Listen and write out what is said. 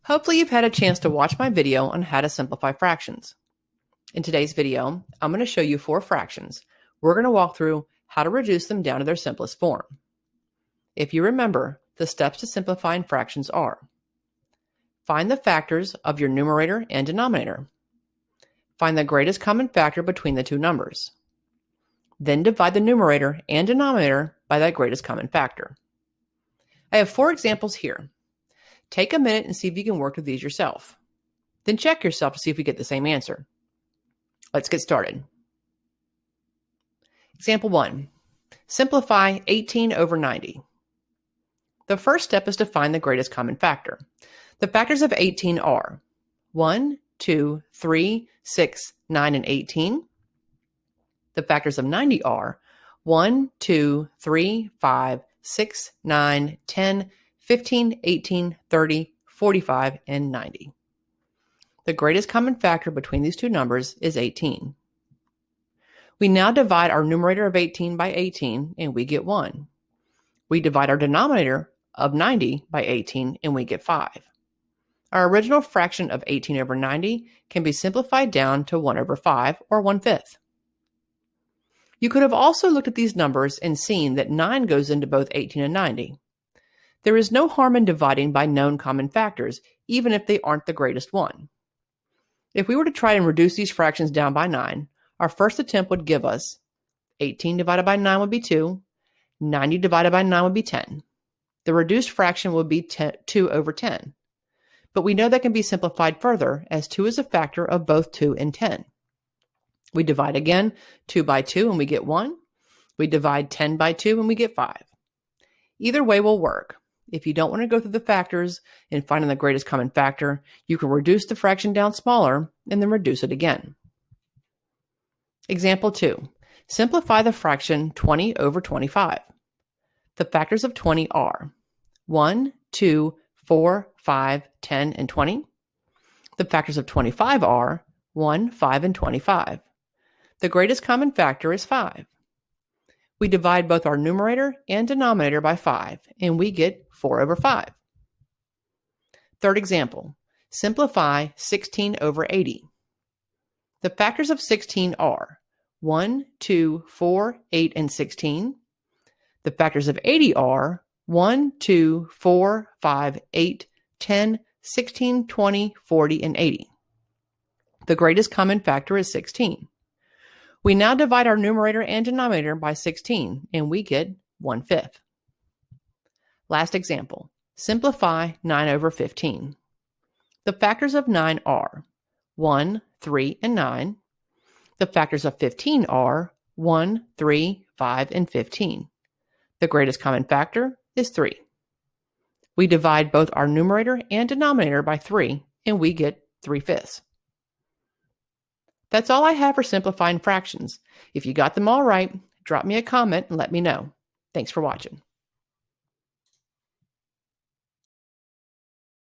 Hopefully you've had a chance to watch my video on how to simplify fractions. In today's video, I'm going to show you 4 fractions. We're going to walk through how to reduce them down to their simplest form. If you remember, the steps to simplifying fractions are: find the factors of your numerator and denominator. Find the greatest common factor between the two numbers. Then divide the numerator and denominator by that greatest common factor. I have 4 examples here. Take a minute and see if you can work with these yourself. Then check yourself to see if we get the same answer. Let's get started. Example 1. Simplify 18 over 90. The first step is to find the greatest common factor. The factors of 18 are 1, 2, 3, 6, 9, and 18. The factors of 90 are 1, 2, 3, 5, 6, 9, 10, 15, 18, 30, 45, and 90. The greatest common factor between these two numbers is 18. We now divide our numerator of 18 by 18, and we get 1. We divide our denominator of 90 by 18, and we get 5. Our original fraction of 18 over 90 can be simplified down to 1 over 5, or 1/5. You could have also looked at these numbers and seen that 9 goes into both 18 and 90. There is no harm in dividing by known common factors, even if they aren't the greatest one. If we were to try and reduce these fractions down by 9, our first attempt would give us 18 divided by 9 would be 2, 90 divided by 9 would be 10. The reduced fraction would be 2 over 10. But we know that can be simplified further, as 2 is a factor of both 2 and 10. We divide again, 2 by 2, and we get 1. We divide 10 by 2, and we get 5. Either way will work. If you don't want to go through the factors and finding the greatest common factor, you can reduce the fraction down smaller and then reduce it again. Example 2. Simplify the fraction 20 over 25. The factors of 20 are 1, 2, 4, 5, 10, and 20. The factors of 25 are 1, 5, and 25. The greatest common factor is 5. We divide both our numerator and denominator by 5, and we get 4 over 5. Third example, simplify 16 over 80. The factors of 16 are 1, 2, 4, 8, and 16. The factors of 80 are 1, 2, 4, 5, 8, 10, 16, 20, 40, and 80. The greatest common factor is 16. We now divide our numerator and denominator by 16, and we get 1/5. Last example, simplify 9 over 15. The factors of 9 are 1, 3, and 9. The factors of 15 are 1, 3, 5, and 15. The greatest common factor is 3. We divide both our numerator and denominator by 3, and we get 3/5. That's all I have for simplifying fractions. If you got them all right, drop me a comment and let me know. Thanks for watching.